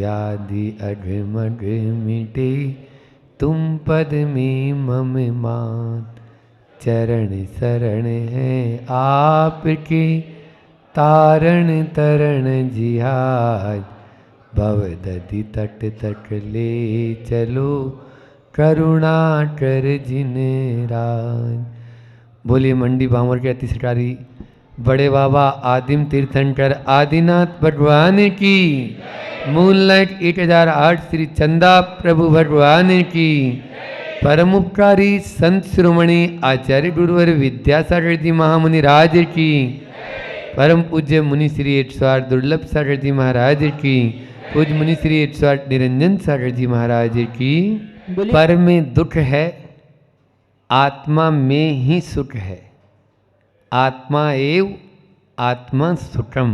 व्याधि अघमघ मिटे, तुम पद में मम मान। चरण शरण है आपके, तारण तरण जिहाज। भवदधि तट तक ले चलो, करुणा कर जिन राज। बोलिए मंडी बामर के अति सरकारी बड़े बाबा आदिम तीर्थंकर आदिनाथ भगवान की, मूनलाइट 1008 श्री चंदा प्रभु भगवान की, परम उपकारी संत शिरोमणि आचार्य गुरुवर विद्यासागर जी महामुनि राज की, परम पूज्य मुनि श्री 108 दुर्लभ सागर जी महाराज की, पूज्य मुनि श्री 108 निरंजन सागर जी महाराज की। पर में दुख है, आत्मा में ही सुख है। आत्मा एव आत्मा सुखम,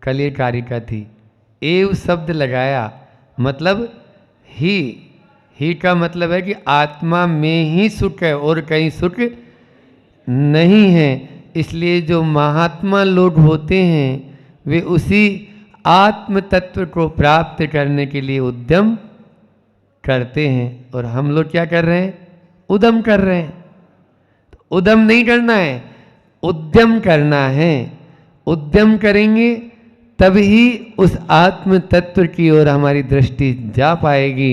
कल ये कारिका थी। एव शब्द लगाया मतलब ही का मतलब है कि आत्मा में ही सुख है और कहीं सुख नहीं है। इसलिए जो महात्मा लोग होते हैं वे उसी आत्म तत्व को प्राप्त करने के लिए उद्यम करते हैं, और हम लोग क्या कर रहे हैं? उद्यम कर रहे हैं। तो उद्यम नहीं करना है, उद्यम करना है। उद्यम करेंगे तभी उस आत्म तत्व की ओर हमारी दृष्टि जा पाएगी।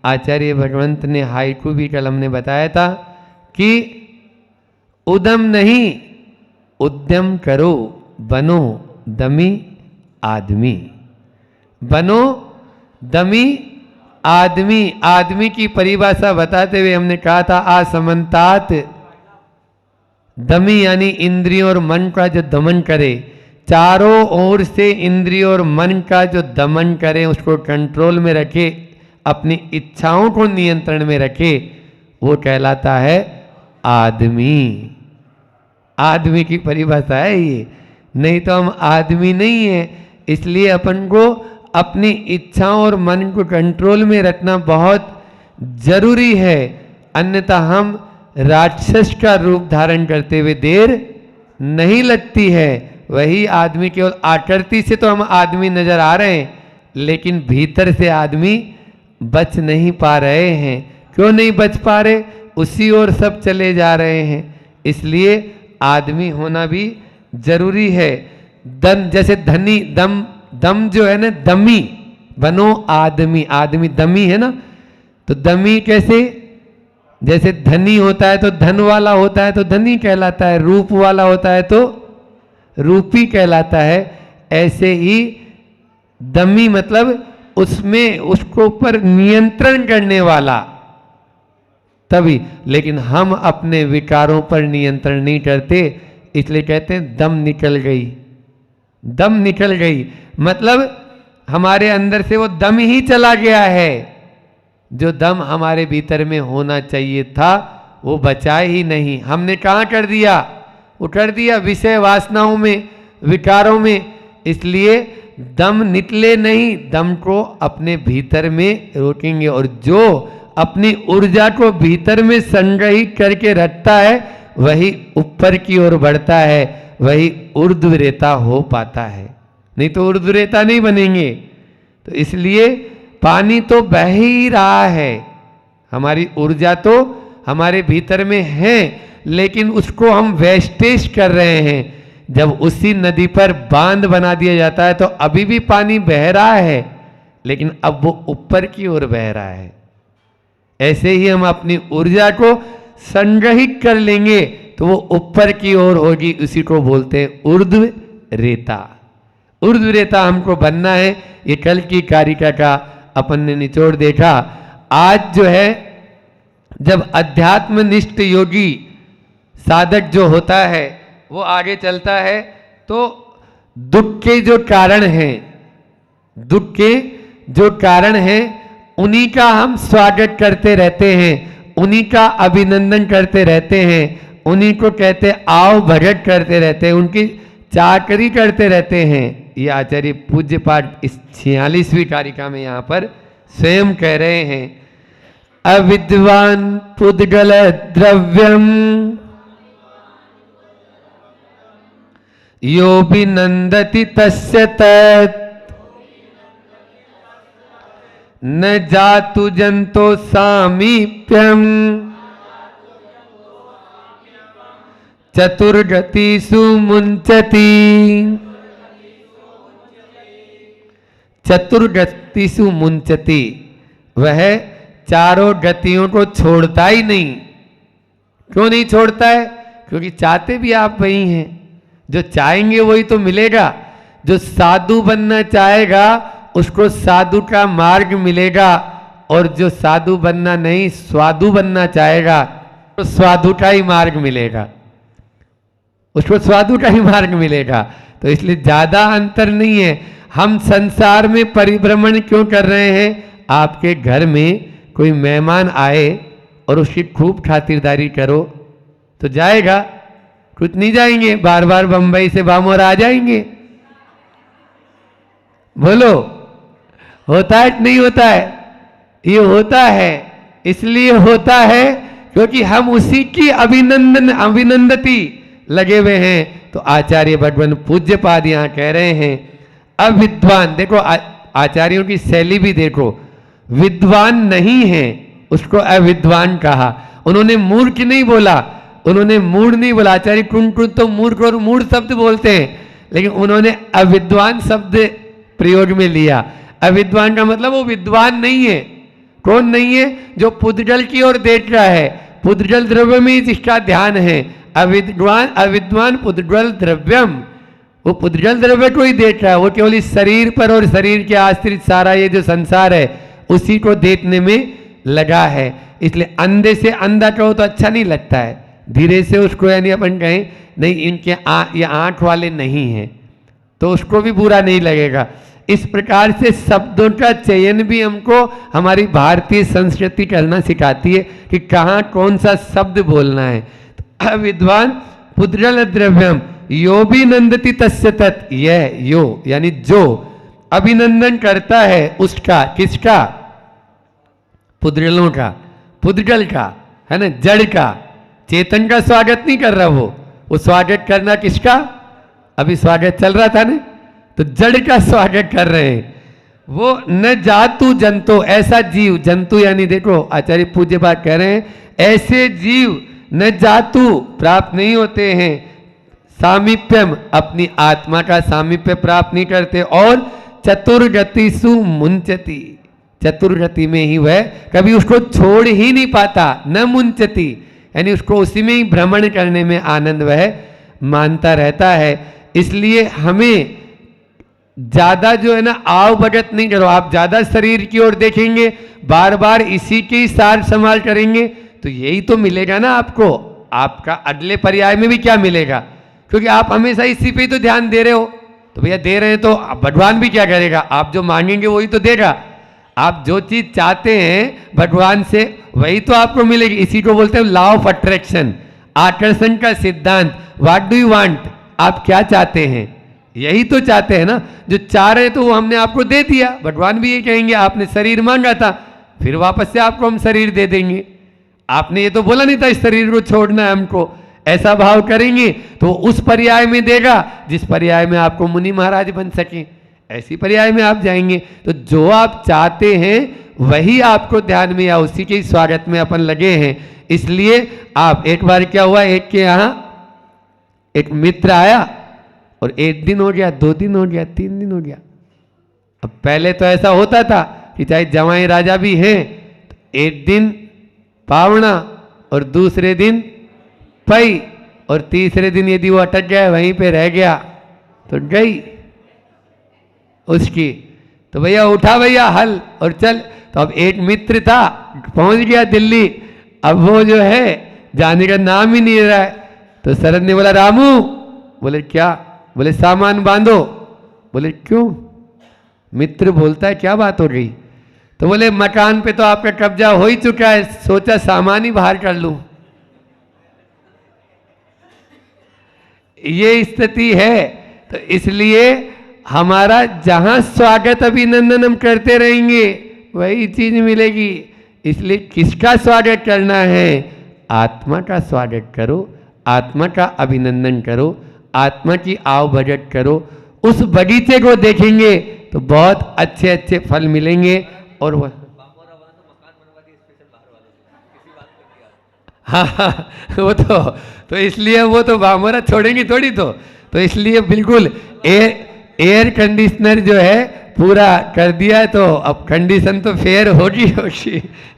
आचार्य भगवंत ने हाइकू भी कल हमने बताया था कि उद्यम नहीं, उद्यम करो, बनो दमी आदमी। बनो दमी आदमी। आदमी की परिभाषा बताते हुए हमने कहा था असमंतात दमी, यानी इंद्रियों और मन का जो दमन करे, चारों ओर से इंद्रियों और मन का जो दमन करे, उसको कंट्रोल में रखे, अपनी इच्छाओं को नियंत्रण में रखे, वो कहलाता है आदमी। आदमी की परिभाषा है ये, नहीं तो हम आदमी नहीं है। इसलिए अपन को अपनी इच्छाओं और मन को कंट्रोल में रखना बहुत जरूरी है, अन्यथा हम राक्षस का रूप धारण करते हुए देर नहीं लगती है। वही आदमी केवल आकृति से तो हम आदमी नजर आ रहे हैं, लेकिन भीतर से आदमी बच नहीं पा रहे हैं। क्यों नहीं बच पा रहे? उसी ओर सब चले जा रहे हैं। इसलिए आदमी होना भी जरूरी है। दम जैसे धनी दम जो है ना, दमी, बनो आदमी। आदमी दमी है ना, तो दमी कैसे? जैसे धनी होता है तो धन वाला होता है तो धनी कहलाता है, रूप वाला होता है तो रूपी कहलाता है। ऐसे ही दमी मतलब उसमें उसको ऊपर नियंत्रण करने वाला, तभी। लेकिन हम अपने विकारों पर नियंत्रण नहीं करते, इसलिए कहते हैं दम निकल गई। दम निकल गई मतलब हमारे अंदर से वो दम ही चला गया है। जो दम हमारे भीतर में होना चाहिए था वो बचा ही नहीं। हमने कहाँ कर दिया? वो कर दिया विषय वासनाओं में, विकारों में। इसलिए दम निकले नहीं, दम को अपने भीतर में रोकेंगे। और जो अपनी ऊर्जा को भीतर में संग्रहित करके रखता है वही ऊपर की ओर बढ़ता है, वही ऊर्ध्वरेता हो पाता है, नहीं तो ऊर्ध्वरेता नहीं बनेंगे। तो इसलिए पानी तो बह ही रहा है, हमारी ऊर्जा तो हमारे भीतर में है, लेकिन उसको हम वेस्टेज कर रहे हैं। जब उसी नदी पर बांध बना दिया जाता है तो अभी भी पानी बह रहा है, लेकिन अब वो ऊपर की ओर बह रहा है। ऐसे ही हम अपनी ऊर्जा को संग्रहित कर लेंगे तो वो ऊपर की ओर होगी। उसी को बोलते हैं ऊर्ध्व रेता। ऊर्ध्व रेता हमको बनना है। ये कल की कारिका का अपन ने निचोड़ देखा। आज जो है, जब अध्यात्मनिष्ठ योगी साधक जो होता है वो आगे चलता है तो दुख के जो कारण हैं, दुख के जो कारण हैं उन्हीं का हम स्वागत करते रहते हैं, उन्हीं का अभिनंदन करते रहते हैं, उन्हीं को कहते आओ भगत करते रहते हैं, उनकी चाकरी करते रहते हैं। ये आचार्य पूज्य पाठ इस 46वीं कारिका में यहाँ पर स्वयं कह रहे हैं। अविद्वान पुद्गल द्रव्यम यो विनंदति तस्य तत् न जातु जंतो सामीप्यम चतुर्गतिषु मुंचति। चतुर्गतिषु मुंचति, वह चारों गतियों को छोड़ता ही नहीं। क्यों नहीं छोड़ता है? क्योंकि चाहते भी आप वही हैं। जो चाहेंगे वही तो मिलेगा। जो साधु बनना चाहेगा उसको साधु का मार्ग मिलेगा, और जो साधु बनना नहीं स्वादु बनना चाहेगा तो स्वादु का ही मार्ग मिलेगा, उसको स्वादु का ही मार्ग मिलेगा। तो इसलिए ज्यादा अंतर नहीं है। हम संसार में परिभ्रमण क्यों कर रहे हैं? आपके घर में कोई मेहमान आए और उसकी खूब खातिरदारी करो तो जाएगा, कुछ नहीं जाएंगे। बार बार बंबई से बामोर आ जाएंगे। बोलो, होता है कि नहीं होता है? ये होता है। इसलिए होता है क्योंकि हम उसी की अभिनंदती लगे हुए हैं। तो आचार्य भगवान पूज्यपाद यहां कह रहे हैं अविद्वान, देखो आचार्यों की शैली भी देखो, विद्वान नहीं है उसको अविद्वान कहा। उन्होंने मूर्ख नहीं बोला, उन्होंने मूढ़ नहीं बोला। आचार्य कुंठ तो मूर्ख और मूढ़ शब्द बोलते हैं, लेकिन उन्होंने अविद्वान शब्द प्रयोग में लिया। अविद्वान का मतलब वो विद्वान नहीं है। कौन नहीं है? जो पुद्गल की ओर देख रहा है, पुद्गल द्रव्य में जिसका ध्यान है। अविद्वान पुद्गल द्रव्यम, वो पुद्गल द्रव्य को ही देख रहा है। वो केवल इस शरीर पर और शरीर के आश्रित सारा ये जो संसार है उसी को देखने में लगा है। इसलिए अंधे से अंधा कहो तो अच्छा नहीं लगता है, धीरे से उसको यानी अपन कहें नहीं इनके ये आंख वाले नहीं हैं तो उसको भी बुरा नहीं लगेगा। इस प्रकार से शब्दों का चयन भी हमको हमारी भारतीय संस्कृति करना सिखाती है कि कहाँ कौन सा शब्द बोलना है। तो अविद्वान पुद्गल द्रव्यम यो भी नंदति तस्य तत्, यह यो यानी जो अभिनंदन करता है उसका, किसका? पुद्गलों का, पुद्गल का, है ना, जड़ का। चेतन का स्वागत नहीं कर रहा वो स्वागत करना किसका? अभी स्वागत चल रहा था ना, तो जड़ का स्वागत कर रहे हैं। वो न जातु जंतु, ऐसा जीव, जंतु यानी देखो आचार्य पूज्य बात कह रहे हैं ऐसे जीव न जातु प्राप्त नहीं होते हैं, सामीप्यम अपनी आत्मा का सामीप्य प्राप्त नहीं करते, और चतुर्गतिषु मुंचति, चतुर्गति में ही वह कभी उसको छोड़ ही नहीं पाता। न मुंचति यानी उसको उसी में ही भ्रमण करने में आनंद वह मानता रहता है। इसलिए हमें ज्यादा जो है ना आव भगत नहीं करो। आप ज्यादा शरीर की ओर देखेंगे, बार बार इसी की ही सार संभाल करेंगे तो यही तो मिलेगा ना आपको। आपका अगले पर्याय में भी क्या मिलेगा? क्योंकि आप हमेशा इसी पे ही तो ध्यान दे रहे हो। तो भैया दे रहे हैं तो भगवान भी क्या करेगा? आप जो मांगेंगे वही तो देगा। आप जो चीज चाहते हैं भगवान से वही तो आपको मिलेगी। इसी को बोलते हैं लॉ ऑफ अट्रैक्शन, आकर्षण का सिद्धांत। व्हाट डू यू वांट, आप क्या चाहते हैं? यही तो चाहते हैं ना। जो चाह रहे तो वो हमने आपको दे दिया। भगवान भी ये कहेंगे आपने शरीर मांगा था, फिर वापस से आपको हम शरीर दे देंगे। आपने ये तो बोला नहीं था इस शरीर को छोड़ना है हमको। ऐसा भाव करेंगे तो उस पर्याय में देगा जिस पर्याय में आपको मुनि महाराज बन सके, ऐसी पर्याय में आप जाएंगे। तो जो आप चाहते हैं वही आपको ध्यान में या उसी के स्वागत में अपन लगे हैं। इसलिए आप, एक बार क्या हुआ, एक के यहाँ एक मित्र आया और 1 दिन हो गया, 2 दिन हो गया, 3 दिन हो गया। अब पहले तो ऐसा होता था कि चाहे जवाई राजा भी हैं तो 1 दिन पावना और दूसरे दिन पई और तीसरे दिन यदि वो अटक गया वहीं पे रह गया तो गई उसकी। तो भैया उठा भैया हल और चल। तो अब एक मित्र था पहुंच गया दिल्ली, अब वो जो है जाने का नाम ही नहीं रहा है। तो शरद ने बोला रामू, बोले क्या? बोले सामान बांधो। बोले क्यों? मित्र बोलता है क्या बात हो गई? तो बोले मकान पे तो आपका कब्जा हो ही चुका है, सोचा सामान ही बाहर कर लूं। ये स्थिति है। तो इसलिए हमारा जहां स्वागत अभिनंदन हम करते रहेंगे वही चीज मिलेगी। इसलिए किसका स्वागत करना है? आत्मा का स्वागत करो, आत्मा का अभिनंदन करो, आत्मा की आव भगत करो। उस बगीचे को देखेंगे तो बहुत अच्छे अच्छे फल मिलेंगे। और वो हाँ वो तो इसलिए वो तो बामोरा छोड़ेंगे थोड़ी तो इसलिए बिल्कुल एयर कंडीशनर जो है पूरा कर दिया है, तो अब कंडीशन तो फेयर होगी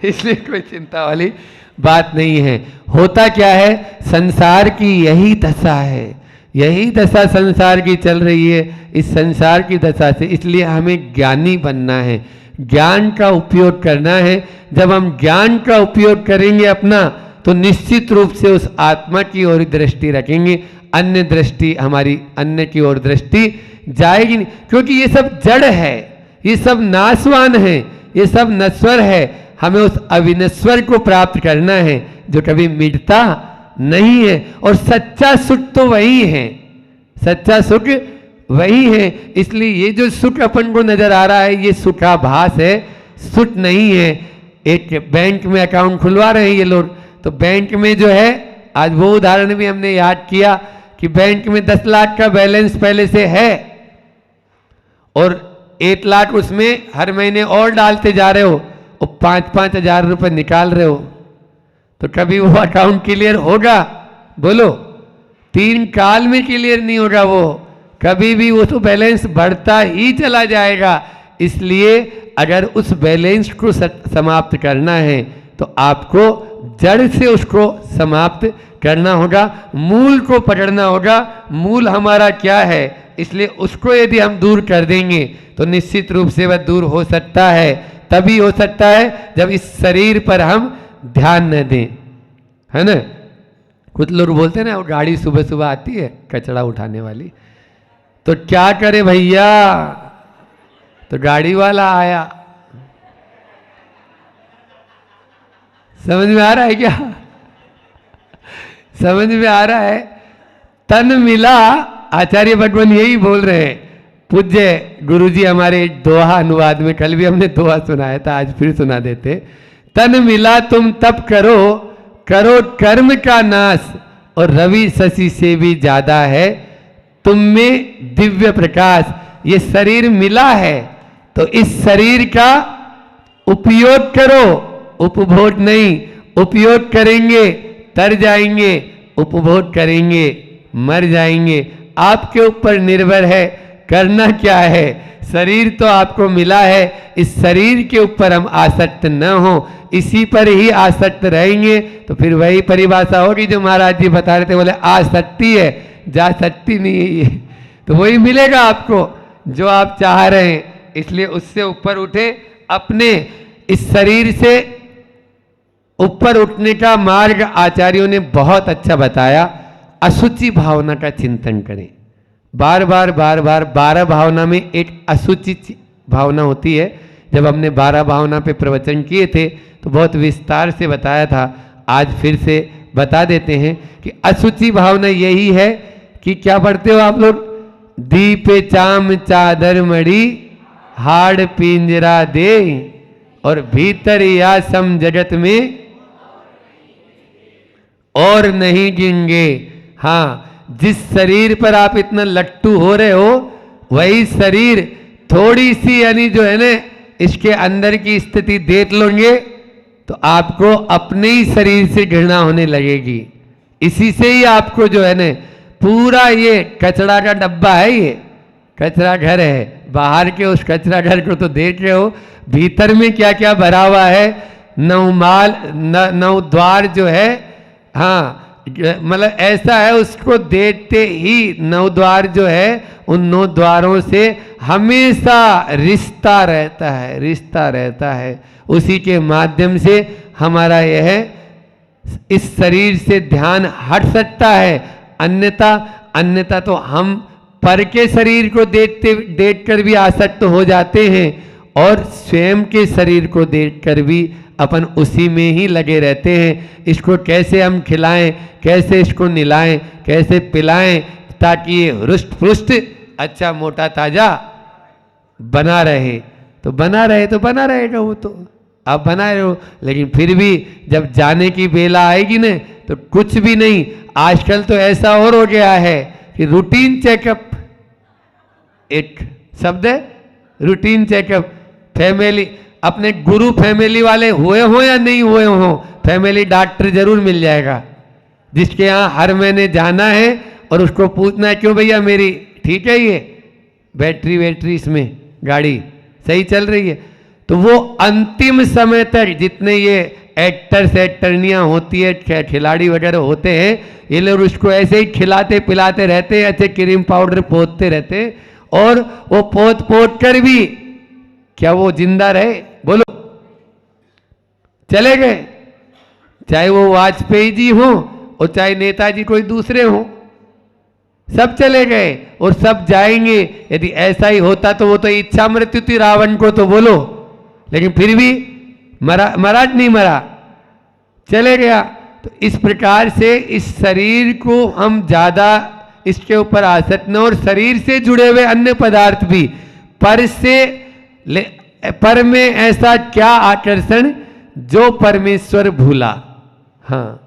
इसलिए कोई चिंता वाली बात नहीं है। होता क्या है, संसार की यही दशा है, यही दशा संसार की चल रही है, इस संसार की दशा से इसलिए हमें ज्ञानी बनना है, ज्ञान का उपयोग करना है। जब हम ज्ञान का उपयोग करेंगे अपना, तो निश्चित रूप से उस आत्मा की ओर दृष्टि रखेंगे, अन्य दृष्टि हमारी अन्य की ओर दृष्टि जाएगी नहीं, क्योंकि ये सब जड़ है, ये सब नाशवान है, ये सब नश्वर है। हमें उस अविनश्वर को प्राप्त करना है जो कभी मिटता नहीं है, और सच्चा सुख तो वही है, सच्चा सुख वही है। इसलिए ये जो सुख अपन को नजर आ रहा है ये सुखाभास है, सुख नहीं है। एक बैंक में अकाउंट खुलवा रहे हैं ये लोग, तो बैंक में जो है, आज वो उदाहरण भी हमने याद किया कि बैंक में 10 लाख का बैलेंस पहले से है और 1 लाख उसमें हर महीने और डालते जा रहे हो और 5-5 हजार रुपए निकाल रहे हो, तो कभी वो अकाउंट क्लियर होगा? बोलो, 3 काल में क्लियर नहीं होगा वो, कभी भी वो तो बैलेंस बढ़ता ही चला जाएगा। इसलिए अगर उस बैलेंस को समाप्त करना है तो आपको जड़ से उसको समाप्त करना होगा, मूल को पकड़ना होगा। मूल हमारा क्या है, इसलिए उसको यदि हम दूर कर देंगे तो निश्चित रूप से वह दूर हो सकता है। तभी हो सकता है जब इस शरीर पर हम ध्यान न दें, है ना। कुछ लोग बोलते हैं ना, वो गाड़ी सुबह सुबह आती है कचरा उठाने वाली, तो क्या करे भैया, तो गाड़ी वाला आया। समझ में आ रहा है क्या? समझ में आ रहा है? तन मिला, आचार्य भगवान यही बोल रहे हैं। पूज्य गुरुजी हमारे दोहा अनुवाद में, कल भी हमने दोहा सुनाया था, आज फिर सुना देते। तन मिला तुम तप करो, करो कर्म का नाश, और रवि शशि से भी ज्यादा है तुम में दिव्य प्रकाश। ये शरीर मिला है तो इस शरीर का उपयोग करो, उपभोग नहीं। उपयोग करेंगे तर जाएंगे, उपभोग करेंगे मर जाएंगे। आपके ऊपर निर्भर है करना क्या है। शरीर तो आपको मिला है, इस शरीर के ऊपर हम आसक्त न हो, इसी पर ही आसक्त रहेंगे तो फिर वही परिभाषा होगी जो महाराज जी बता रहे थे, बोले आसक्ति है, जा सकती नहीं है ये, तो वही मिलेगा आपको जो आप चाह रहे हैं। इसलिए उससे ऊपर उठे, अपने इस शरीर से ऊपर उठने का मार्ग आचार्यों ने बहुत अच्छा बताया। अशुचि भावना का चिंतन करें, बार बार 12 भावना में एक अशुचि भावना होती है। जब हमने 12 भावना पे प्रवचन किए थे तो बहुत विस्तार से बताया था, आज फिर से बता देते हैं कि अशुचि भावना यही है कि क्या पढ़ते हो आप लोग, दीपे चाम चादर मड़ी हाड़ पिंजरा दे, और भीतर या सम जगत में और नहीं गिंगे। हाँ, जिस शरीर पर आप इतना लट्टू हो रहे हो, वही शरीर थोड़ी सी यानी जो है ना इसके अंदर की स्थिति देख लोगे तो आपको अपने ही शरीर से घृणा होने लगेगी। इसी से ही आपको जो है ना पूरा ये कचरा का डब्बा है, ये कचरा घर है, बाहर के उस कचरा घर को तो देख रहे हो, भीतर में क्या क्या भरा हुआ है। 9 द्वार जो है, हाँ मतलब ऐसा है, उसको देखते ही 9 द्वार जो है, उन 9 द्वारों से हमेशा रिश्ता रहता है, रिश्ता रहता है। उसी के माध्यम से हमारा यह इस शरीर से ध्यान हट सकता है। अन्यथा तो हम पर के शरीर को देखकर भी आसक्त हो जाते हैं और स्वयं के शरीर को देखकर भी अपन उसी में ही लगे रहते हैं। इसको कैसे हम खिलाएं, कैसे इसको निलाएं, कैसे पिलाएं ताकि ये हृष्ट पुष्ट अच्छा मोटा ताजा बना रहे। तो बना रहेगा वो तो आप बना रहे हो, लेकिन फिर भी जब जाने की बेला आएगी ना तो कुछ भी नहीं। आजकल तो ऐसा और हो गया है कि रूटीन चेकअप, एक शब्द है रूटीन चेकअप, फैमिली। अपने गुरु फैमिली वाले हुए हो या नहीं हुए हो, फैमिली डॉक्टर जरूर मिल जाएगा जिसके यहाँ हर महीने जाना है और उसको पूछना है क्यों भैया मेरी ठीक है ये बैटरी इसमें गाड़ी सही चल रही है। तो वो अंतिम समय तक जितने ये एक्टर्स एक्टरनियाँ होती है, खिलाड़ी वगैरह होते हैं, ये लोग उसको ऐसे ही खिलाते पिलाते रहते हैं, ऐसे क्रीम पाउडर पोतते रहते हैं, और वो पोत कर भी क्या वो जिंदा रहे? बोलो, चले गए। चाहे वो वाजपेयी जी हो और चाहे नेताजी कोई दूसरे हो, सब चले गए और सब जाएंगे। यदि ऐसा ही होता तो वो तो इच्छा मृत्यु थी रावण को, तो बोलो, लेकिन फिर भी मरा नहीं मरा, चले गया। तो इस प्रकार से इस शरीर को हम ज्यादा इसके ऊपर आसक्त न, और शरीर से जुड़े हुए अन्य पदार्थ भी पर में ऐसा क्या आकर्षण जो परमेश्वर भूला। हाँ,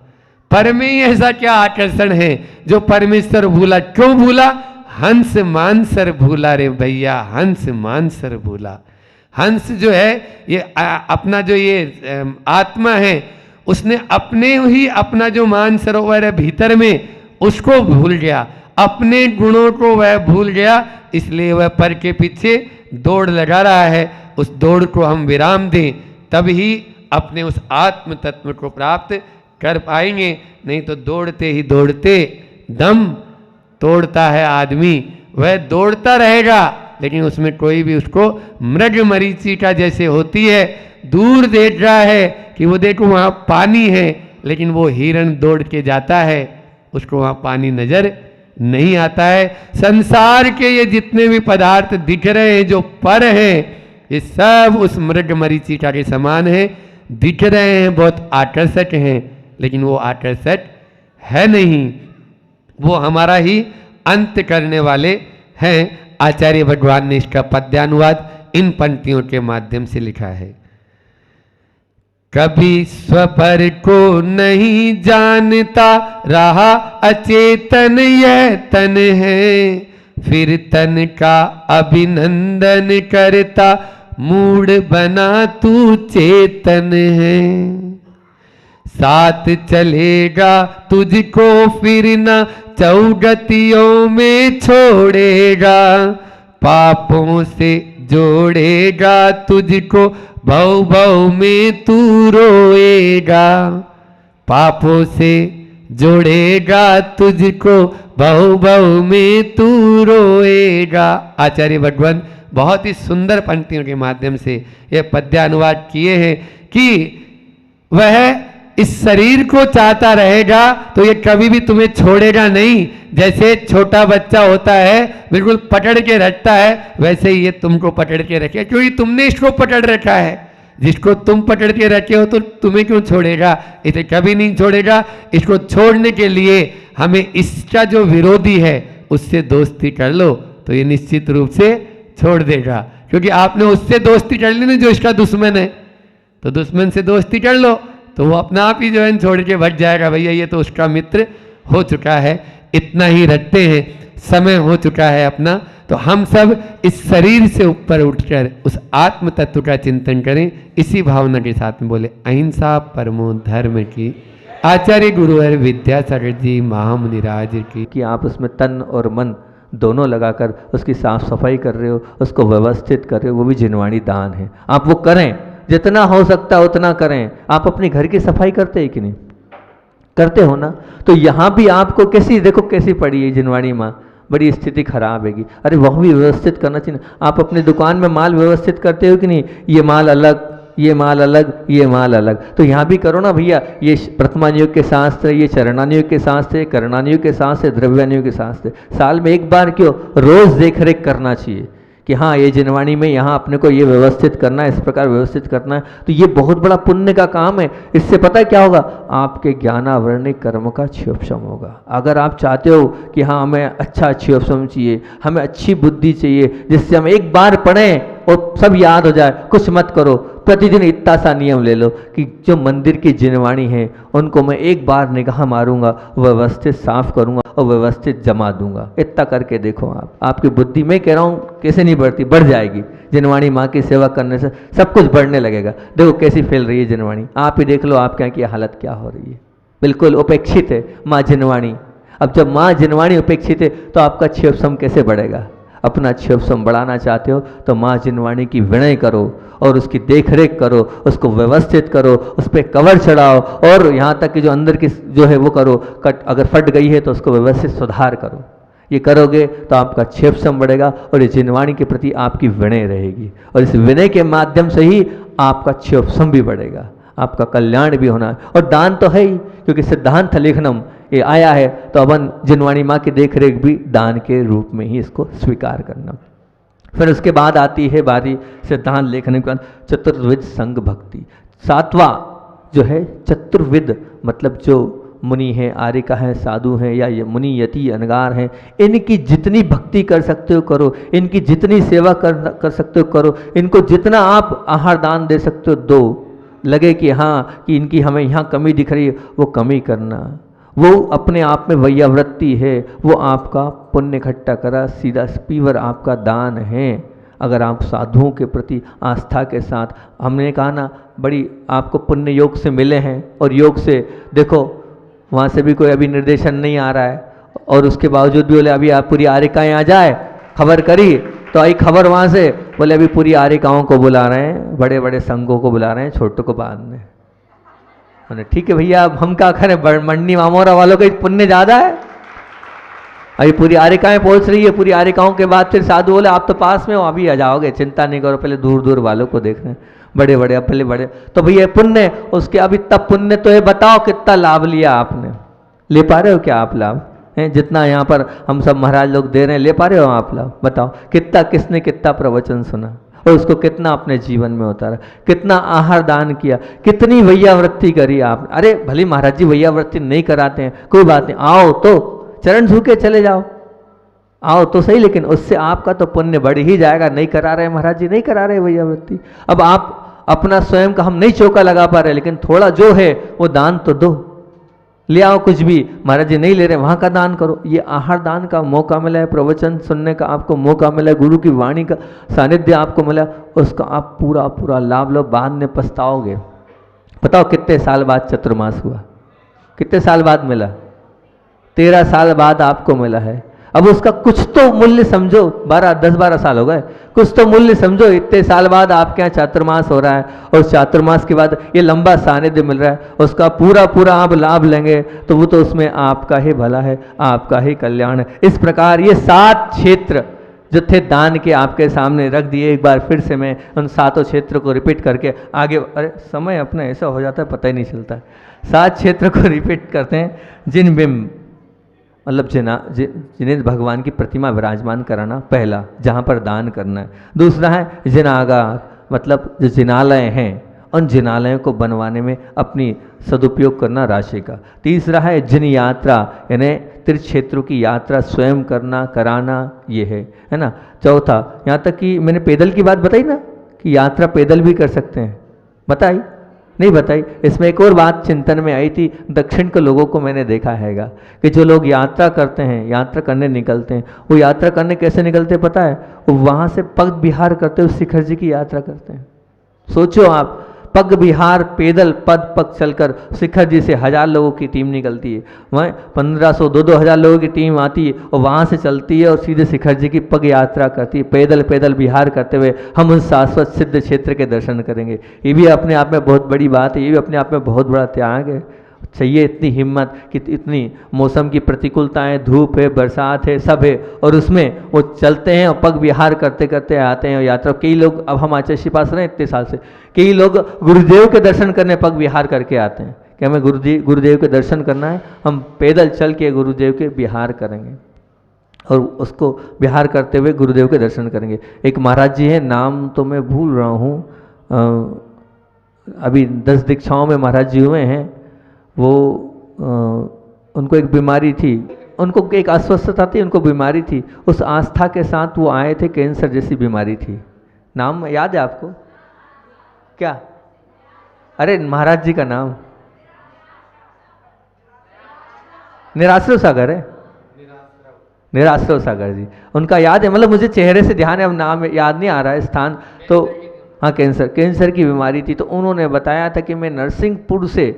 पर में ही ऐसा क्या आकर्षण है जो परमेश्वर भूला। क्यों भूला? हंस मानसर भूला रे भैया, हंस मानसर भूला। हंस जो है ये अपना जो ये आत्मा है, उसने अपने ही अपना जो मानसरोवर है भीतर में, उसको भूल गया, अपने गुणों को वह भूल गया, इसलिए वह पर के पीछे दौड़ लगा रहा है। उस दौड़ को हम विराम दें, तभी अपने उस आत्म तत्व को प्राप्त कर पाएंगे। नहीं तो दौड़ते ही दौड़ते दम तोड़ता है आदमी। वह दौड़ता रहेगा लेकिन उसमें कोई भी उसको मृग मरीचिका जैसे होती है, दूर देख रहा है कि वो देखो वहाँ पानी है, लेकिन वो हिरण दौड़ के जाता है, उसको वहाँ पानी नजर नहीं आता है। संसार के ये जितने भी पदार्थ दिख रहे हैं जो पर हैं, ये सब उस मृग मरीचिका के समान है, दिख रहे हैं, बहुत आकर्षक हैं, लेकिन वो आकर्षक है नहीं, वो हमारा ही अंत करने वाले हैं। आचार्य भगवान ने इसका पद्यानुवाद इन पंक्तियों के माध्यम से लिखा है। कभी स्वपर को नहीं जानता रहा अचेतन यह तन है, फिर तन का अभिनंदन करता मूड बना तू चेतन है। साथ चलेगा तुझको फिर न चौगतियों में छोड़ेगा, पापों से जोड़ेगा तुझको भव भव में तू रोएगा, पापों से जोड़ेगा तुझको भव भव में तू रोएगा। आचार्य भगवान बहुत ही सुंदर पंक्तियों के माध्यम से यह पद्यानुवाद किए हैं कि वह इस शरीर को चाहता रहेगा तो ये कभी भी तुम्हें छोड़ेगा नहीं। जैसे छोटा बच्चा होता है बिल्कुल पकड़ के रखता है, वैसे ही ये तुमको पकड़ के रखे, क्योंकि तुमने इसको पकड़ रखा है। जिसको तुम पकड़ के रखे हो तो तुम्हें क्यों छोड़ेगा? इसे कभी नहीं छोड़ेगा। इसको छोड़ने के लिए हमें इसका जो विरोधी है उससे दोस्ती कर लो तो ये निश्चित रूप से छोड़ देगा, क्योंकि आपने उससे दोस्ती कर ली ना जो इसका दुश्मन है, तो दुश्मन से दोस्ती कर लो तो वो अपना आप ही जो है छोड़ के भट जाएगा। भैया ये तो उसका मित्र हो चुका है। इतना ही रखते हैं, समय हो चुका है अपना। तो हम सब इस शरीर से ऊपर उठकर उस आत्म तत्व का चिंतन करें। इसी भावना के साथ में बोले अहिंसा परमो धर्म की। आचार्य गुरुवर विद्यासागर जी महामुनिराज की। कि आप उसमें तन और मन दोनों लगाकर उसकी साफ सफाई कर रहे हो, उसको व्यवस्थित कर रहे हो, वो भी जिनवाणी दान है। आप वो करें, जितना हो सकता है उतना करें। आप अपने घर की सफाई करते हैं कि नहीं? करते हो ना? तो यहाँ भी आपको कैसी, देखो कैसी पड़ी है जिनवाणी माँ, बड़ी स्थिति खराब हैगी। अरे वह भी व्यवस्थित करना चाहिए। आप अपनी दुकान में माल व्यवस्थित करते हो कि नहीं? ये माल अलग, ये माल अलग, ये माल अलग। तो यहाँ भी करो ना भैया। ये प्रथमानियोग के शास्त्र, ये चरणानियोग के शास्त्र, ये करणानियोग के शास्त्र, द्रव्यानियोग के शास्त्र। साल में एक बार क्यों, रोज देख रेख करना चाहिए कि हाँ ये जिनवाणी में यहाँ अपने को ये व्यवस्थित करना है, इस प्रकार व्यवस्थित करना है। तो ये बहुत बड़ा पुण्य का काम है। इससे पता है क्या होगा? आपके ज्ञानावरणिक कर्म का क्षयोपशम होगा। अगर आप चाहते हो कि हाँ हमें अच्छा क्षयोपशम चाहिए, हमें अच्छी बुद्धि चाहिए, जिससे हम एक बार पढ़ें और सब याद हो जाए, कुछ मत करो, प्रतिदिन इतना सा नियम ले लो कि जो मंदिर की जिनवाणी है उनको मैं एक बार निगाह मारूंगा, व्यवस्थित साफ करूंगा और व्यवस्थित जमा दूंगा। इतना करके देखो आप, आपकी बुद्धि, मैं कह रहा हूँ कैसे नहीं बढ़ती, बढ़ जाएगी। जिनवाणी माँ की सेवा करने से सब कुछ बढ़ने लगेगा। देखो कैसी फैल रही है जिनवाणी, आप ही देख लो आपके यहाँ की हालत क्या हो रही है। बिल्कुल उपेक्षित है माँ जिनवाणी। अब जब माँ जिनवाणी उपेक्षित है तो आपका क्षेपसम कैसे बढ़ेगा? अपना क्षेपसम बढ़ाना चाहते हो तो माँ जिनवाणी की विनय करो और उसकी देखरेख करो, उसको व्यवस्थित करो, उस पर कवर चढ़ाओ और यहाँ तक कि जो अंदर की जो है वो करो, कट अगर फट गई है तो उसको व्यवस्थित सुधार करो। ये करोगे तो आपका क्षेपसम बढ़ेगा और इस जिनवाणी के प्रति आपकी विनय रहेगी और इस विनय के माध्यम से ही आपका क्षेपसम भी बढ़ेगा, आपका कल्याण भी होना है। और दान तो है ही, क्योंकि सिद्धांत लेखनम ये आया है तो अपन जिनवाणी माँ की देख रेख भी दान के रूप में ही इसको स्वीकार करना। फिर उसके बाद आती है बारी सिद्धांत लेखन के बाद चतुर्विध संघ भक्ति। सातवां जो है चतुर्विध, मतलब जो मुनि हैं, आर्यिका हैं, साधु हैं या ये मुनि यति अनगार हैं, इनकी जितनी भक्ति कर सकते हो करो, इनकी जितनी सेवा कर सकते हो करो, इनको जितना आप आहार दान दे सकते हो दो। लगे कि हाँ कि इनकी हमें यहाँ कमी दिख रही है, वो कमी करना, वो अपने आप में वैयावृत्ति है, वो आपका पुण्य इकट्ठा करा सीधा स्पीवर आपका दान है। अगर आप साधुओं के प्रति आस्था के साथ, हमने कहा ना बड़ी आपको पुण्य योग से मिले हैं और योग से देखो वहाँ से भी कोई अभी निर्देशन नहीं आ रहा है और उसके बावजूद भी बोले अभी आप पूरी आर्यिकाएँ आ जाए, खबर करी तो आई खबर वहाँ से, बोले अभी पूरी आर्यिकाओं को बुला रहे हैं, बड़े बड़े संघों को बुला रहे हैं, छोटों को बाद में। मैंने ठीक है भैया, अब हम क्या करें, मंडी मामोरा वालों का पुण्य ज़्यादा है। अभी पूरी आर्यिकाएँ पहुँच रही है, पूरी आर्यिकाओं के बाद फिर साधु बोले आप तो पास में हो, अभी आ जाओगे, चिंता नहीं करो, पहले दूर दूर वालों को देख रहे हैं, बड़े बड़े अब पहले बड़े। तो भैया पुण्य, उसके अभी तब पुण्य तो है, बताओ कितना लाभ लिया आपने, ले पा रहे हो क्या आप लाभ हैं? जितना यहाँ पर हम सब महाराज लोग दे रहे हैं, ले पा रहे हो आप लाभ? बताओ कितना, किसने कितना प्रवचन सुना और उसको कितना अपने जीवन में उतारा, कितना आहार दान किया, कितनी वैयावृत्ति करी आप। अरे भले महाराज जी वैयावृत्ति नहीं कराते हैं, कोई बात नहीं, आओ तो चरण छू के चले जाओ, आओ तो सही, लेकिन उससे आपका तो पुण्य बढ़ ही जाएगा। नहीं करा रहे महाराज जी, नहीं करा रहे वैयावृत्ति, अब आप अपना स्वयं का हम नहीं चौका लगा पा रहे, लेकिन थोड़ा जो है वो दान तो दो, ले आओ कुछ भी, महाराज जी नहीं ले रहे वहाँ का दान करो। ये आहार दान का मौका मिला है, प्रवचन सुनने का आपको मौका मिला है, गुरु की वाणी का सानिध्य आपको मिला, उसका आप पूरा पूरा लाभ लो, बाद में पछताओगे। बताओ कितने साल बाद चतुर्मास हुआ, कितने साल बाद मिला? 13 साल बाद आपको मिला है। अब उसका कुछ तो मूल्य समझो, 10-12 साल हो गए, कुछ तो मूल्य समझो। इतने साल बाद आपके यहाँ चातुर्मास हो रहा है और चातुर्मास के बाद ये लंबा सानिध्य मिल रहा है, उसका पूरा पूरा आप लाभ लेंगे तो वो तो उसमें आपका ही भला है, आपका ही कल्याण है। इस प्रकार ये 7 क्षेत्र जो थे दान के आपके सामने रख दिए। एक बार फिर से मैं उन 7 क्षेत्र को रिपीट करके आगे, अरे समय अपना ऐसा हो जाता है पता ही नहीं चलता। 7 क्षेत्र को रिपीट करते हैं। जिन बिंब मतलब जिन्हें भगवान की प्रतिमा विराजमान कराना, पहला जहाँ पर दान करना है। दूसरा है जिनागार, मतलब जो जिनालय हैं उन जिनालयों को बनवाने में अपनी सदुपयोग करना राशि का। तीसरा है जिन यात्रा, यानी तीर्थ क्षेत्रों की यात्रा स्वयं करना, कराना, ये है ना। चौथा, यहाँ तक कि मैंने पैदल की बात बताई ना कि यात्रा पैदल भी कर सकते हैं, बताई नहीं बताई? इसमें एक और बात चिंतन में आई थी, दक्षिण के लोगों को मैंने देखा हैगा कि जो लोग यात्रा करते हैं, यात्रा करने निकलते हैं, वो यात्रा करने कैसे निकलते हैं पता है? वो वहाँ से पग विहार करते हुए शिखर जी की यात्रा करते हैं। सोचो आप, पग विहार पैदल पग चलकर शिखर जी से 1000 लोगों की टीम निकलती है, वहाँ 1500 2-2000 लोगों की टीम आती है और वहाँ से चलती है और सीधे शिखर जी की पग यात्रा करती है। पैदल विहार करते हुए हम उस शाश्वत सिद्ध क्षेत्र के दर्शन करेंगे। ये भी अपने आप में बहुत बड़ी बात है, ये भी अपने आप में बहुत बड़ा त्याग है। चाहिए इतनी हिम्मत कि इतनी मौसम की प्रतिकूलताएं, धूप है, बरसात है, सब है, और उसमें वो चलते हैं और पग विहार करते करते आते हैं और यात्रा। कई लोग, अब हम आचार्य के पास रहे इतने साल से, कई लोग गुरुदेव के दर्शन करने पग विहार करके आते हैं कि हमें गुरुदेव के दर्शन करना है, हम पैदल चल के गुरुदेव के विहार करेंगे और उसको विहार करते हुए गुरुदेव के दर्शन करेंगे। एक महाराज जी हैं, नाम तो मैं भूल रहा हूँ, अभी 10 दीक्षाओं में महाराज जी हुए हैं। वो उनको एक बीमारी थी, उनको एक अस्वस्थता थी, उनको बीमारी थी, उस आस्था के साथ वो आए थे, कैंसर जैसी बीमारी थी। नाम याद है आपको? क्या? अरे महाराज जी का नाम निराश्रव सागर है, निराश्रव सागर जी, उनका याद है, मतलब मुझे चेहरे से ध्यान है, अब नाम याद नहीं आ रहा है स्थान। तो हाँ, कैंसर की बीमारी थी। तो उन्होंने बताया था कि मैं नरसिंहपुर से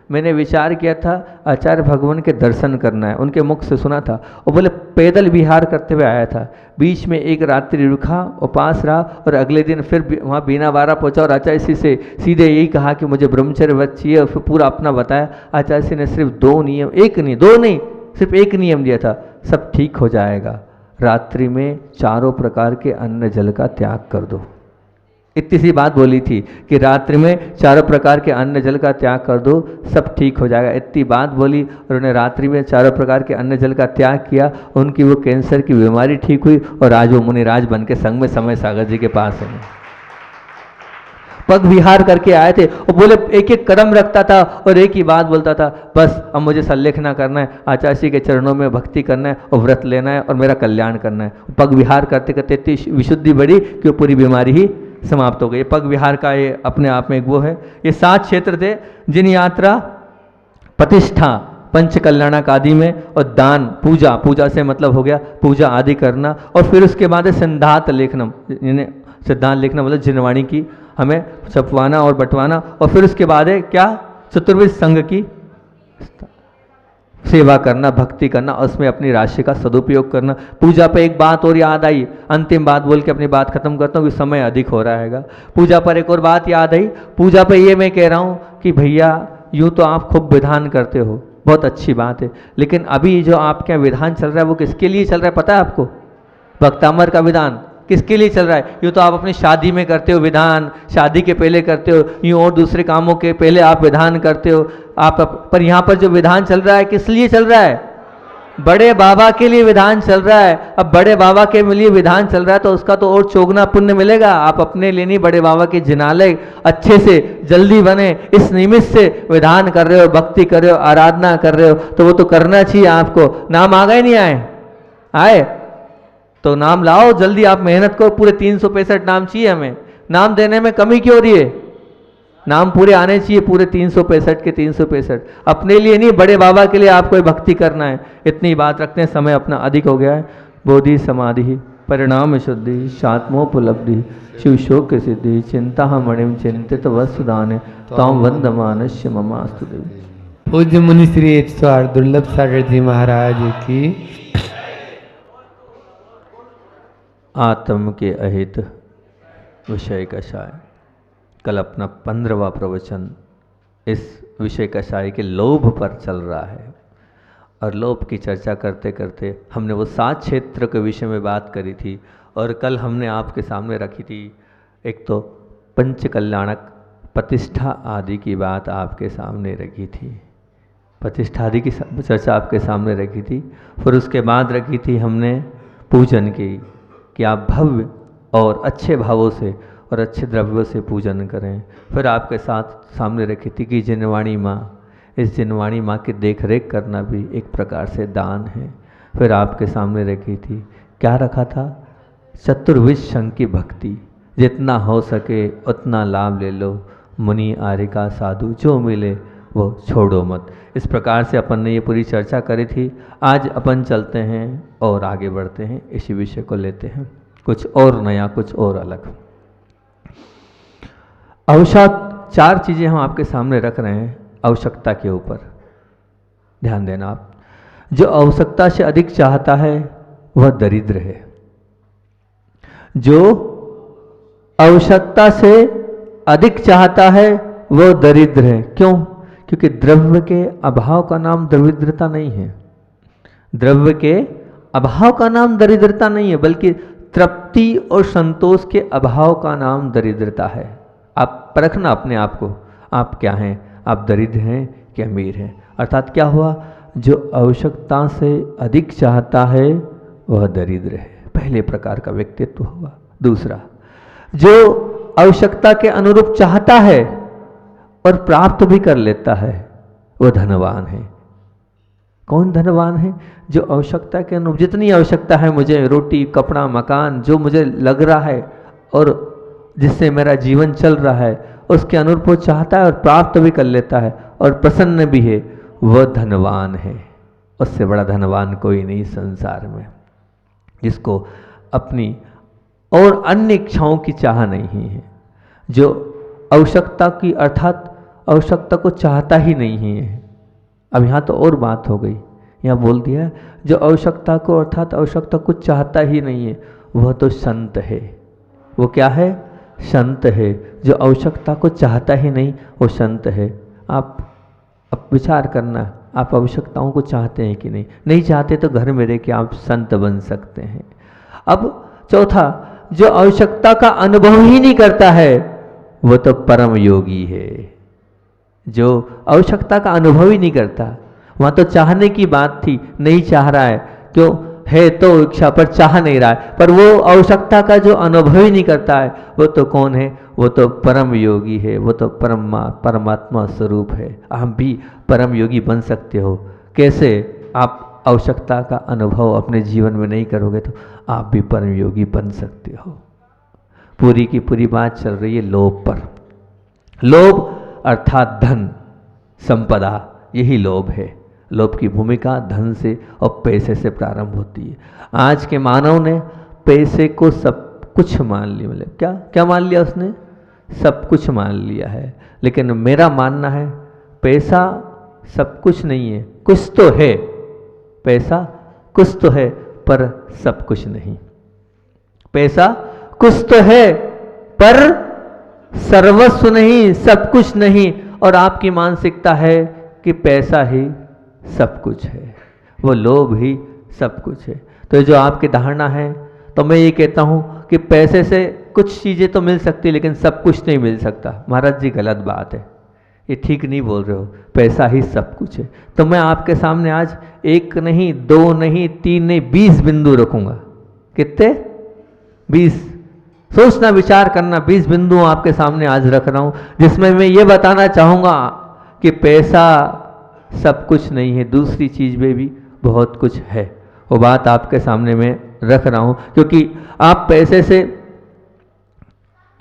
मैंने विचार किया था आचार्य भगवान के दर्शन करना है, उनके मुख से सुना था। और बोले पैदल विहार करते हुए आया था, बीच में एक रात्रि रुका, उपास रहा, और अगले दिन फिर वहाँ बीनावारा पहुँचा और आचार्य श्री से सीधे यही कहा कि मुझे ब्रह्मचर्य व्रत चाहिए, और फिर पूरा अपना बताया। आचार्य श्री ने सिर्फ 2 नियम, एक नहीं, 2 नहीं, सिर्फ एक नियम दिया था, सब ठीक हो जाएगा, रात्रि में 4 प्रकार के अन्न जल का त्याग कर दो। इतनी सी बात बोली थी कि रात्रि में 4 प्रकार के अन्न जल का त्याग कर दो, सब ठीक हो जाएगा। इतनी बात बोली और उन्होंने रात्रि में 4 प्रकार के अन्न जल का त्याग किया, उनकी वो कैंसर की बीमारी ठीक हुई, और आज वो मुनिराज बन के संग में समय सागर जी के पास है। पग विहार करके आए थे, और बोले एक एक कदम रखता था और एक ही बात बोलता था, बस अब मुझे सल्लेखना करना है, आचार्य जी के चरणों में भक्ति करना है, और व्रत लेना है, और मेरा कल्याण करना है। पग विहार करते करते इतनी विशुद्धि बढ़ी कि वो पूरी बीमारी ही समाप्त हो गई। पग विहार का ये अपने आप में एक वो है। ये 7 क्षेत्र थे जिन यात्रा, प्रतिष्ठा, पंच कल्याणक आदि में, और दान, पूजा, पूजा से मतलब हो गया पूजा आदि करना, और फिर उसके बाद है सिद्धांत लेखनम, यानी सिद्धांत लिखना मतलब जिनवाणी की हमें छपवाना और बंटवाना, और फिर उसके बाद है क्या, चतुर्विध संघ की सेवा करना, भक्ति करना, और उसमें अपनी राशि का सदुपयोग करना। पूजा पे एक बात और याद आई, अंतिम बात बोल के अपनी बात खत्म करता हूँ कि समय अधिक हो रहा है। पूजा पर एक और बात याद आई, पूजा पे ये मैं कह रहा हूँ कि भैया यूँ तो आप खूब विधान करते हो, बहुत अच्छी बात है, लेकिन अभी जो आपके यहाँ विधान चल रहा है वो किसके लिए चल रहा है पता है आपको? भक्तामर का विधान किसके लिए चल रहा है? यूँ तो आप अपनी शादी में करते हो विधान, शादी के पहले करते हो, यूँ और दूसरे कामों के पहले आप विधान करते हो आप, पर यहाँ पर जो विधान चल रहा है किस लिए चल रहा है? बड़े बाबा के लिए विधान चल रहा है। अब बड़े बाबा के लिए विधान चल रहा है तो उसका तो और चौगुना पुण्य मिलेगा। आप अपने लिए नहीं, बड़े बाबा के जिनालय अच्छे से जल्दी बने, इस निमित्त से विधान कर रहे हो, भक्ति कर रहे हो, आराधना कर रहे हो, तो वो तो करना चाहिए आपको। नाम आ गए नहीं आए? आए तो नाम लाओ जल्दी, आप मेहनत करो, पूरे 365 नाम चाहिए हमें। नाम देने में कमी क्यों हो रही है? नाम पूरे आने चाहिए, पूरे 365 के 365। अपने लिए नहीं, बड़े बाबा के लिए आपको भक्ति करना है। इतनी बात रखते हैं, समय अपना अधिक हो गया है। बोधि समाधि परिणाम शुद्धि शात्मोपलब्धि शिव शोक सिद्धि चिंता मणिम चिंतित वस्तुदान ताम वंदमानस्य ममास्तु देवी। पूज्य मुनि श्री 108 दुर्लभ सागर जी महाराज की। आत्म के अहित विषय कषाय। कल अपना 15वां प्रवचन इस विषय कषाय के लोभ पर चल रहा है, और लोभ की चर्चा करते करते हमने वो 7 क्षेत्र के विषय में बात करी थी, और कल हमने आपके सामने रखी थी एक तो पंच कल्याणक प्रतिष्ठा आदि की बात आपके सामने रखी थी, प्रतिष्ठा आदि की चर्चा आपके सामने रखी थी। फिर उसके बाद रखी थी हमने पूजन की, कि आप भव्य और अच्छे भावों से और अच्छे द्रव्यों से पूजन करें। फिर आपके साथ सामने रखी थी कि जिनवाणी माँ, इस जिनवाणी माँ की देख रेख करना भी एक प्रकार से दान है। फिर आपके सामने रखी थी, क्या रखा था? चतुर्विध संघ की भक्ति, जितना हो सके उतना लाभ ले लो, मुनि आर्यिका साधु जो मिले वो छोड़ो मत। इस प्रकार से अपन ने ये पूरी चर्चा करी थी। आज अपन चलते हैं और आगे बढ़ते हैं, इसी विषय को लेते हैं, कुछ और नया, कुछ और अलग। आवश्यक 4 चीज़ें हम आपके सामने रख रहे हैं आवश्यकता के ऊपर, ध्यान देना आप। जो आवश्यकता से अधिक चाहता है वह दरिद्र है। जो आवश्यकता से अधिक चाहता है वह दरिद्र है। क्यों? क्योंकि द्रव्य के अभाव का नाम दरिद्रता नहीं है। द्रव्य के अभाव का नाम दरिद्रता नहीं है, बल्कि तृप्ति और संतोष के अभाव का नाम दरिद्रता है। आप परखना अपने आप को, आप क्या हैं? आप दरिद्र हैं कि अमीर हैं? अर्थात क्या हुआ? जो आवश्यकता से अधिक चाहता है वह दरिद्र है, पहले प्रकार का व्यक्तित्व हुआ। दूसरा, जो आवश्यकता के अनुरूप चाहता है और प्राप्त भी कर लेता है वह धनवान है। कौन धनवान है? जो आवश्यकता के अनुरूप, जितनी आवश्यकता है मुझे, रोटी कपड़ा मकान, जो मुझे लग रहा है और जिससे मेरा जीवन चल रहा है, उसके अनुरूप वो चाहता है और प्राप्त भी कर लेता है और प्रसन्न भी है, वह धनवान है। उससे बड़ा धनवान कोई नहीं संसार में, जिसको अपनी और अन्य इच्छाओं की चाह नहीं है, जो आवश्यकता की अर्थात आवश्यकता को चाहता ही नहीं है। अब यहाँ तो और बात हो गई, यहाँ बोल दिया जो आवश्यकता को अर्थात आवश्यकता को चाहता ही नहीं है वह तो संत है। वो क्या है? संत है। जो आवश्यकता को चाहता ही नहीं वो संत है। आप अब विचार करना, आप आवश्यकताओं को चाहते हैं कि नहीं? नहीं चाहते तो घर में रह के आप संत बन सकते हैं। अब चौथा, जो आवश्यकता का अनुभव ही नहीं करता है वो तो परम योगी है। जो आवश्यकता का अनुभव ही नहीं करता, वहाँ तो चाहने की बात थी, नहीं चाह रहा है, क्यों है तो इच्छा पर चाह नहीं रहा है, पर वो आवश्यकता का जो अनुभव ही नहीं करता है वो तो कौन है? वो तो परम योगी है, वो तो परमात्मा स्वरूप है। आप भी परम योगी बन सकते हो। कैसे? आप आवश्यकता का अनुभव अपने जीवन में नहीं करोगे तो आप भी परम योगी बन सकते हो। पूरी की पूरी बात चल रही है लोभ पर। लोभ अर्थात धन संपदा, यही लोभ है। लोभ की भूमिका धन से और पैसे से प्रारंभ होती है। आज के मानव ने पैसे को सब कुछ मान लिया। मतलब क्या क्या मान लिया उसने? सब कुछ मान लिया है। लेकिन मेरा मानना है पैसा सब कुछ नहीं है, कुछ तो है। पैसा कुछ तो है पर सब कुछ नहीं। पैसा कुछ तो है पर सर्वस्व नहीं, सब कुछ नहीं। और आपकी मानसिकता है कि पैसा ही सब कुछ है, वो लोभ ही सब कुछ है। तो जो आपकी धारणा है, तो मैं ये कहता हूँ कि पैसे से कुछ चीज़ें तो मिल सकती लेकिन सब कुछ नहीं मिल सकता। महाराज जी गलत बात है, ये ठीक नहीं बोल रहे हो। पैसा ही सब कुछ है। तो मैं आपके सामने आज एक नहीं, दो नहीं, तीन नहीं, 20 बिंदु रखूँगा। कितने? 20। सोचना, विचार करना। 20 बिंदु आपके सामने आज रख रहा हूँ, जिसमें मैं ये बताना चाहूँगा कि पैसा सब कुछ नहीं है, दूसरी चीज़ में भी बहुत कुछ है। वो बात आपके सामने मैं रख रहा हूँ, क्योंकि आप पैसे से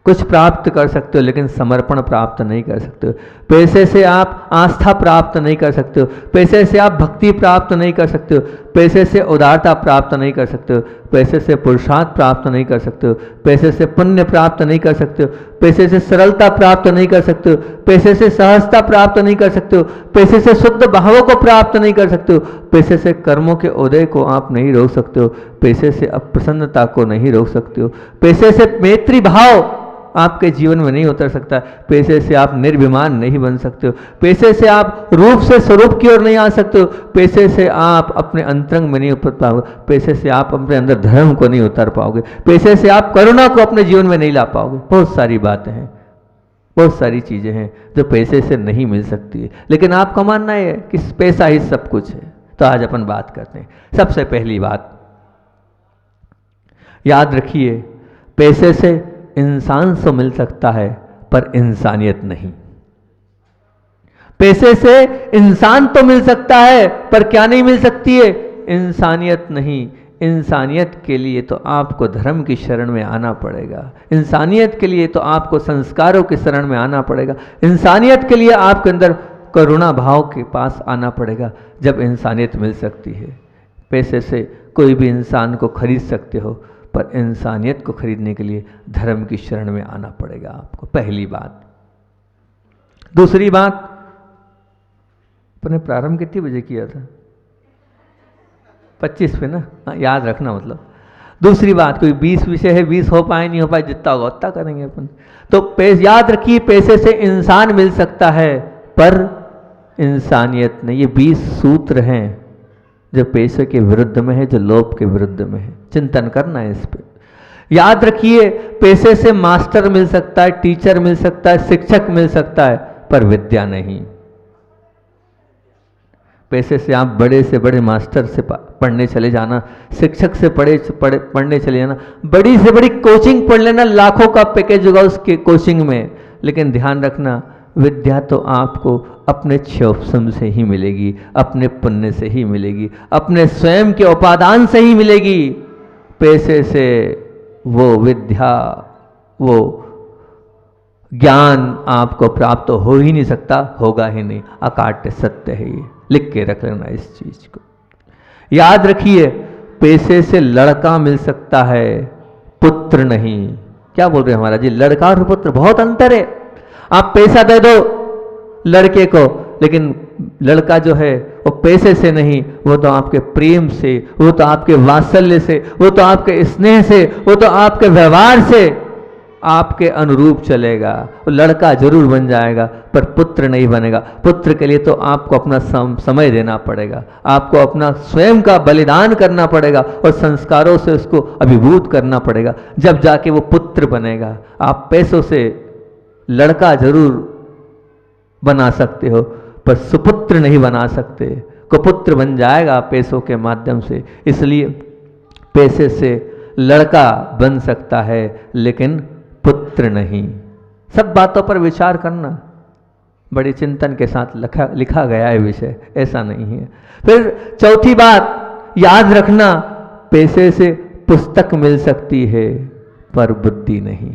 कुछ प्राप्त कर सकते हो लेकिन समर्पण प्राप्त नहीं कर सकते हो। पैसे से आप आस्था प्राप्त नहीं कर सकते हो। पैसे से आप भक्ति प्राप्त नहीं कर सकते हो। पैसे से उदारता प्राप्त नहीं कर सकते हो। पैसे से पुरुषार्थ प्राप्त नहीं कर सकते हो। पैसे से पुण्य प्राप्त नहीं कर सकते हो। पैसे से सरलता प्राप्त नहीं कर सकते हो। पैसे से सहजता प्राप्त नहीं कर सकते हो। पैसे से शुद्ध भावों को प्राप्त नहीं कर सकते हो। पैसे से कर्मों के उदय को आप नहीं रोक सकते हो। पैसे से अप्रसन्नता को नहीं रोक सकते हो। पैसे से मैत्री भाव आपके जीवन में नहीं उतर सकता। पैसे से आप निर्भिमान नहीं बन सकते हो। पैसे से आप रूप से स्वरूप की ओर नहीं आ सकते हो। पैसे से आप अपने अंतरंग में नहीं उतर पाओगे। पैसे से आप अपने अंदर धर्म को नहीं उतार पाओगे। पैसे से आप करुणा को अपने जीवन में नहीं ला पाओगे। बहुत सारी बातें हैं, बहुत सारी चीज़ें हैं जो पैसे से नहीं मिल सकती है। लेकिन आपका मानना है कि पैसा ही सब कुछ है। तो आज अपन बात करते हैं। सबसे पहली बात याद रखिए, पैसे से इंसान से मिल सकता है पर इंसानियत नहीं। पैसे से इंसान तो मिल सकता है पर क्या नहीं मिल सकती है? इंसानियत नहीं। इंसानियत के लिए तो आपको धर्म की शरण में आना पड़ेगा। इंसानियत के लिए तो आपको संस्कारों की शरण में आना पड़ेगा। इंसानियत के लिए आपके अंदर करुणा भाव के पास आना पड़ेगा, जब इंसानियत मिल सकती है। पैसे से कोई भी इंसान को खरीद सकते हो पर इंसानियत को खरीदने के लिए धर्म की शरण में आना पड़ेगा आपको। पहली बात। दूसरी बात, अपने प्रारंभ कितने बजे किया था? 25 पे ना, हाँ, याद रखना। मतलब दूसरी बात, कोई 20 विषय है, 20 हो पाए नहीं हो पाए, जितना होगा उतना करेंगे अपन। तो याद रखिए, पैसे से इंसान मिल सकता है पर इंसानियत नहीं। ये 20 सूत्र हैं जो पैसे के विरुद्ध में है, जो लोभ के विरुद्ध में है। चिंतन करना है इस पे। याद रखिए, पैसे से मास्टर मिल सकता है, टीचर मिल सकता है, शिक्षक मिल सकता है, पर विद्या नहीं। पैसे से आप बड़े से बड़े मास्टर से पढ़ने चले जाना, शिक्षक से पढ़ने चले जाना, बड़ी से बड़ी कोचिंग पढ़ लेना, लाखों का पैकेज होगा उसके कोचिंग में। लेकिन ध्यान रखना, विद्या तो आपको अपने क्षोभसम से ही मिलेगी, अपने पुण्य से ही मिलेगी, अपने स्वयं के उपादान से ही मिलेगी। पैसे से वो विद्या, वो ज्ञान आपको प्राप्त हो ही नहीं सकता, होगा ही नहीं, अकाट्य सत्य है ये, लिख के रख लेना इस चीज को। याद रखिए, पैसे से लड़का मिल सकता है, पुत्र नहीं। क्या बोल रहे हैं महाराज जी, लड़का और पुत्र बहुत अंतर है। आप पैसा दे दो लड़के को, लेकिन लड़का जो है वो पैसे से नहीं, वो तो आपके प्रेम से, वो तो आपके वात्सल्य से, वो तो आपके स्नेह से, वो तो आपके व्यवहार से आपके अनुरूप चलेगा। वो लड़का जरूर बन जाएगा पर पुत्र नहीं बनेगा। पुत्र के लिए तो आपको अपना समय देना पड़ेगा, आपको अपना स्वयं का बलिदान करना पड़ेगा और संस्कारों से उसको अभिभूत करना पड़ेगा, जब जाके वो पुत्र बनेगा। आप पैसों से लड़का जरूर बना सकते हो पर सुपुत्र नहीं बना सकते। कुपुत्र बन जाएगा पैसों के माध्यम से। इसलिए पैसे से लड़का बन सकता है लेकिन पुत्र नहीं। सब बातों पर विचार करना, बड़ी चिंतन के साथ लिखा गया है विषय, ऐसा नहीं है। फिर चौथी बात याद रखना, पैसे से पुस्तक मिल सकती है पर बुद्धि नहीं।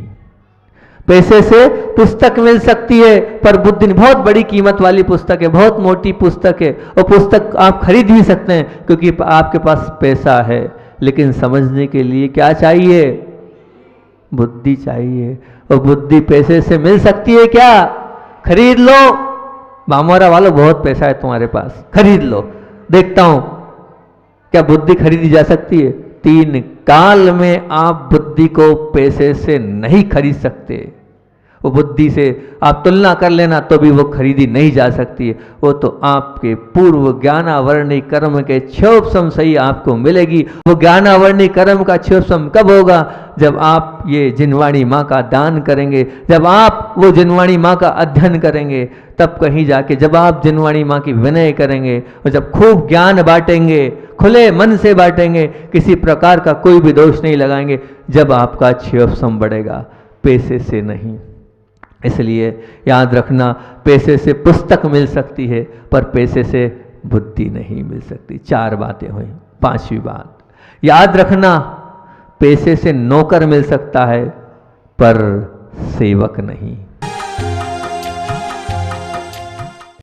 पैसे से पुस्तक मिल सकती है पर बुद्धि नहीं। बहुत बड़ी कीमत वाली पुस्तक है, बहुत मोटी पुस्तक है, और पुस्तक आप खरीद भी सकते हैं क्योंकि आपके पास पैसा है, लेकिन समझने के लिए क्या चाहिए? बुद्धि चाहिए। और बुद्धि पैसे से मिल सकती है क्या? खरीद लो, मामोरा वालों बहुत पैसा है तुम्हारे पास, खरीद लो, देखता हूं क्या बुद्धि खरीदी जा सकती है? 3 काल में आप बुद्धि को पैसे से नहीं खरीद सकते। वो बुद्धि से आप तुलना कर लेना तो भी वो खरीदी नहीं जा सकती है। वो तो आपके पूर्व ज्ञानावरणी कर्म के क्षोभसम से ही आपको मिलेगी। वो ज्ञानावरणी कर्म का क्षोभसम कब होगा? जब आप ये जिनवाणी माँ का दान करेंगे, जब आप वो जिनवाणी माँ का अध्ययन करेंगे, तब कहीं जाके जब आप जिनवाणी माँ की विनय करेंगे और जब खूब ज्ञान बांटेंगे, खुले मन से बांटेंगे, किसी प्रकार का कोई भी दोष नहीं लगाएंगे, जब आपका क्षोभसम बढ़ेगा, पैसे से नहीं। इसलिए याद रखना, पैसे से पुस्तक मिल सकती है पर पैसे से बुद्धि नहीं मिल सकती। 4 बातें हुई। 5वीं बात याद रखना, पैसे से नौकर मिल सकता है पर सेवक नहीं।